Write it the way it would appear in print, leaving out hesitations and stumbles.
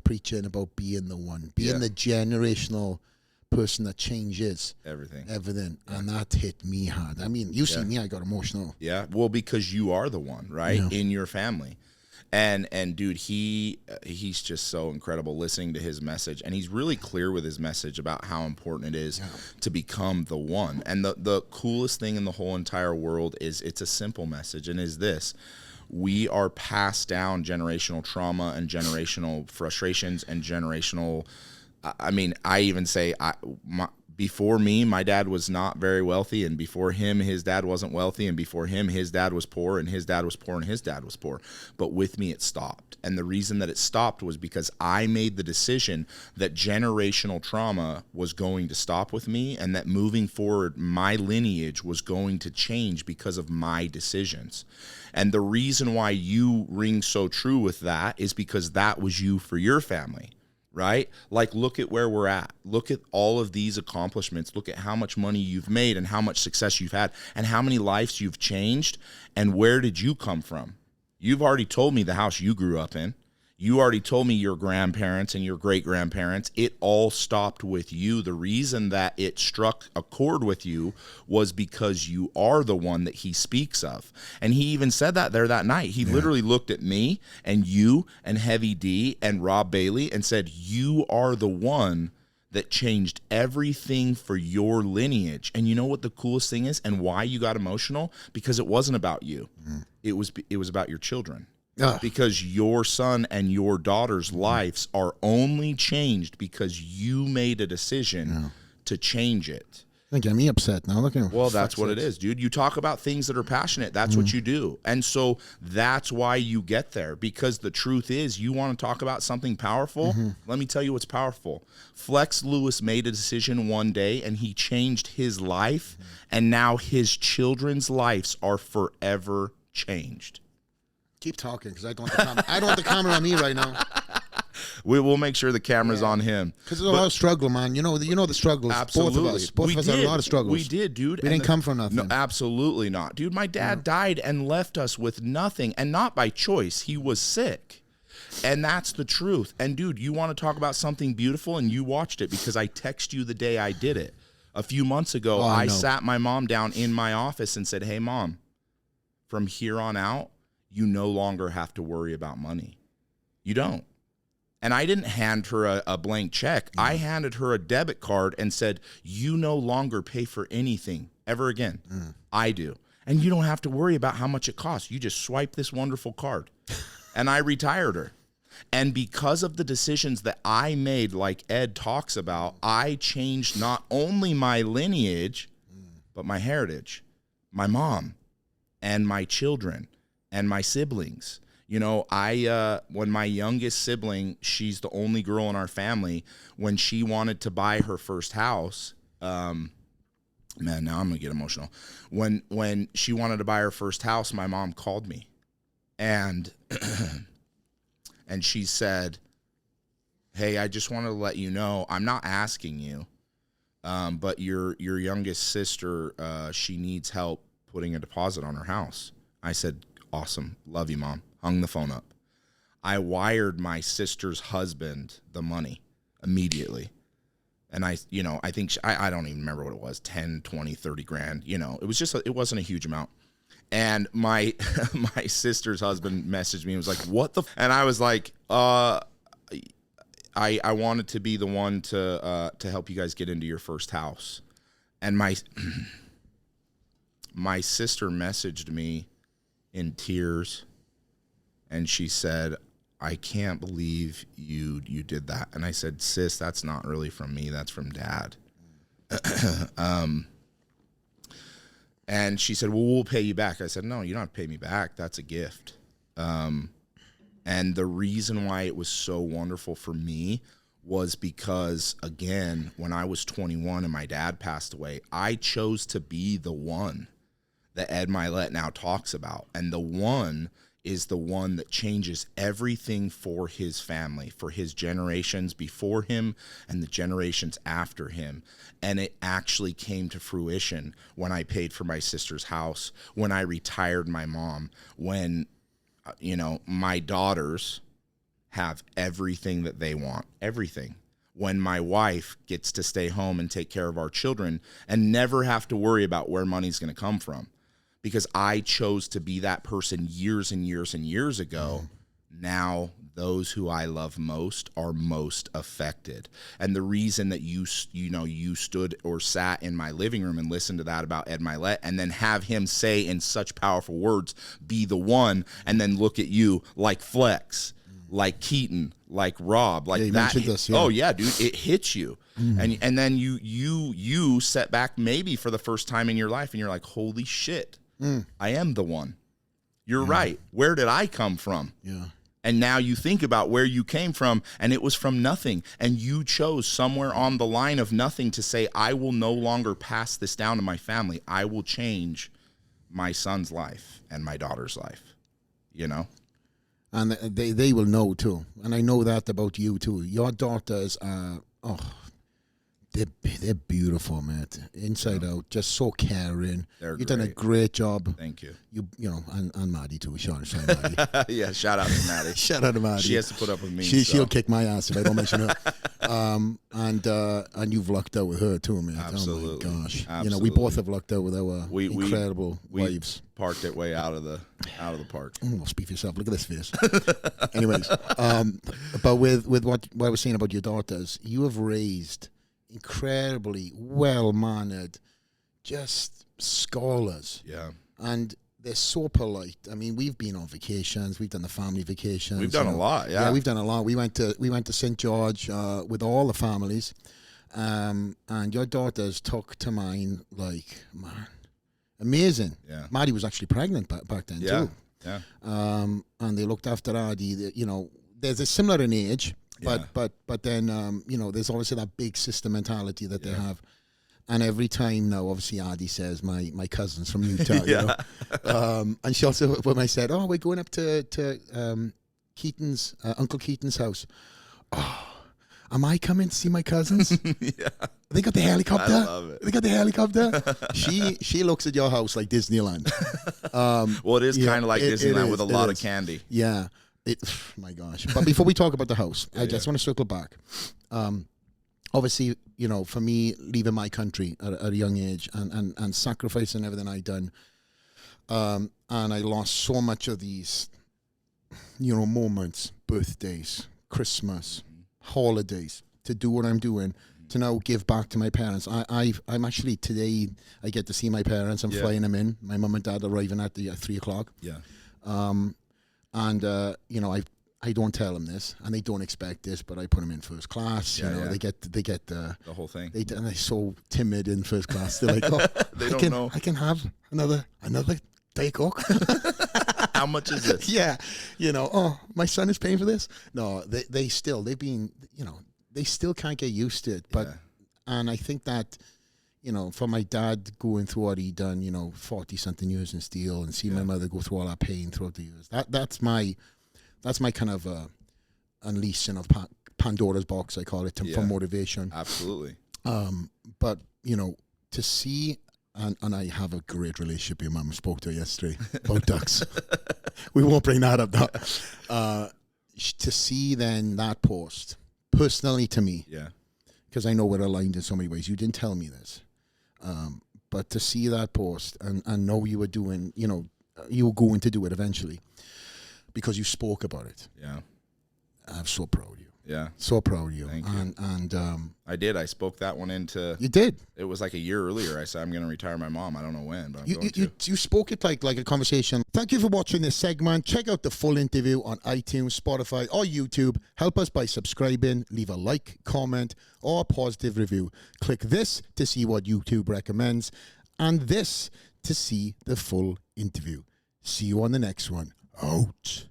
preaching about being the one, being the generational person that changes everything. And that hit me hard. I mean, you see me, I got emotional. Yeah, well, because you are the one, right, in your family. And dude, he's just so incredible listening to his message, and he's really clear with his message about how important it is to become the one. And the coolest thing in the whole entire world is it's a simple message, and is this: we are passed down generational trauma and generational frustrations and generational. I mean, I even say before me, my dad was not very wealthy, and before him, his dad wasn't wealthy, and before him, his dad was poor, and his dad was poor, and his dad was poor. But with me, it stopped. And the reason that it stopped was because I made the decision that generational trauma was going to stop with me, and that moving forward, my lineage was going to change because of my decisions. And the reason why you ring so true with that is because that was you for your family. Right? Like, look at where we're at. Look at all of these accomplishments. Look at how much money you've made and how much success you've had and how many lives you've changed. And where did you come from? You've already told me the house you grew up in. You already told me your grandparents and your great-grandparents. It all stopped with you. The reason that it struck a chord with you was because you are the one that he speaks of. And he even said that there that night. He literally looked at me and you and Heavy D and Rob Bailey and said, you are the one that changed everything for your lineage. And you know what the coolest thing is and why you got emotional? Because it wasn't about you. It was about your children. Because your son and your daughter's lives are only changed because you made a decision to change it. Don't get me upset now. Well, that's what it is, dude. You talk about things that are passionate. That's what you do. And so that's why you get there, because the truth is you want to talk about something powerful. Let me tell you what's powerful. Flex Lewis made a decision one day and he changed his life, and now his children's lives are forever changed. Keep talking, because I don't want the camera on me right now. We will make sure the camera's on him. Because there's a lot of struggle, man. You know the struggles. Absolutely. Both of us had a lot of struggles. We did, dude. We didn't come from nothing. No, absolutely not. Dude, my dad died and left us with nothing, and not by choice. He was sick. And that's the truth. And, dude, you want to talk about something beautiful, and you watched it because I texted you the day I did it. A few months ago, I sat my mom down in my office and said, hey, Mom, from here on out, you no longer have to worry about money. You don't. And I didn't hand her a blank check. I handed her a debit card and said, you no longer pay for anything ever again. I do. And you don't have to worry about how much it costs. You just swipe this wonderful card. And I retired her. And because of the decisions that I made, like Ed talks about, I changed not only my lineage, but my heritage, my mom, and my children, and my siblings. You know, when my youngest sibling, she's the only girl in our family, when she wanted to buy her first house, man, now I'm gonna get emotional. When she wanted to buy her first house, my mom called me, and and she said, hey, I just wanted to let you know, I'm not asking you, but your youngest sister, she needs help putting a deposit on her house. I said, awesome. Love you, Mom. Hung the phone up. I wired my sister's husband the money immediately. And I think I don't even remember what it was, 10, 20, 30 grand. You know, it was just, it wasn't a huge amount. And my sister's husband messaged me and was like, what the? And I was like, I wanted to be the one to help you guys get into your first house. And my sister messaged me in tears, and she said, I can't believe you did that. And I said, sis, that's not really from me, that's from Dad. And she said, well, we'll pay you back. I said, no, you don't have to pay me back, that's a gift. And the reason why it was so wonderful for me was because, again, when I was 21 and my dad passed away, I chose to be the one that Ed Milet now talks about. And the one is the one that changes everything for his family, for his generations before him and the generations after him. And it actually came to fruition when I paid for my sister's house, when I retired my mom, when, my daughters have everything that they want, everything. When my wife gets to stay home and take care of our children and never have to worry about where money's going to come from, because I chose to be that person years and years and years ago. Now those who I love most are most affected. And the reason that you stood or sat in my living room and listened to that about Ed Milet, and then have him say in such powerful words, be the one, and then look at you like Flex, like Keaton, like Rob, like that. This, yeah. Oh yeah, dude, it hits you. And then you set back maybe for the first time in your life, and you're like, holy shit, I am the one. You're right. Where did I come from? Yeah. And now you think about where you came from, and it was from nothing. And you chose somewhere on the line of nothing to say, I will no longer pass this down to my family. I will change my son's life and my daughter's life, you know? And they will know too. And I know that about you too. Your daughters are, they're beautiful, man. Inside out, just so caring. You've done a great job. Thank you. You know, and Maddie too. Shout Maddie. Yeah, shout out to Maddie. Shout out to Maddie. She has to put up with me. She'll kick my ass if I don't mention her. And you've lucked out with her too, man. Absolutely. Oh my gosh. Absolutely. You know, we both have lucked out with our incredible wives. Parked it way out of the park. Well, speak for yourself. Look at this face. Anyways, but with what I was saying about your daughters, you have raised incredibly well-mannered, just scholars. Yeah. And they're so polite. I mean, we've been on vacations. We've done the family vacations. We've done a lot, yeah. Yeah, we've done a lot. We went to St. George with all the families. And your daughters took to mine like, man, amazing. Yeah. Maddie was actually pregnant back then too. Yeah. And they looked after Adi. You know, there's a similar in age. But then you know, there's obviously that big sister mentality that they have, and every time now, obviously, Adi says my cousins from Utah, you know, and she also, when I said, oh, we're going up to Keaton's Uncle Keaton's house, oh, am I coming to see my cousins? Yeah, they got the helicopter. I love it. They got the helicopter. She looks at your house like Disneyland. Well, it is kind of like Disneyland with a lot of candy. Yeah. My gosh. But before we talk about the house, I just want to circle back. Obviously, you know, for me, leaving my country at a young age and sacrificing everything I'd done, and I lost so much of these, you know, moments, birthdays, Christmas, holidays, to do what I'm doing, to now give back to my parents. I'm actually, today, I get to see my parents. I'm flying them in. My mum and dad arriving at 3 o'clock. Yeah. And, you know, I don't tell them this, and they don't expect this, but I put them in first class. You know, they get the whole thing. And they're so timid in first class. They're like, oh, they don't know. I can have another Diet Coke. How much is this? Yeah. You know, oh, my son is paying for this. No, they've been, you know, they still can't get used to it. But, and I think that, you know, for my dad going through what he done, you know, 40-something years in steel, and see my mother go through all that pain throughout the years. That's my kind of unleashing of Pandora's box, I call it, for motivation. Absolutely. But, you know, to see, and I have a great relationship with your mum. I spoke to her yesterday about ducks. We won't bring that up now. To see then that post, personally to me, because I know we're aligned in so many ways. You didn't tell me this. But to see that post and know you were doing, you know, you were going to do it eventually because you spoke about it. Yeah. I'm so proud of you. Yeah. So proud of you. Thank you. And I did. I spoke that one into. You did. It was like a year earlier. I said, I'm going to retire my mom. I don't know when, but I'm going to. You spoke it like a conversation. Thank you for watching this segment. Check out the full interview on iTunes, Spotify, or YouTube. Help us by subscribing. Leave a like, comment, or a positive review. Click this to see what YouTube recommends, and this to see the full interview. See you on the next one. Out.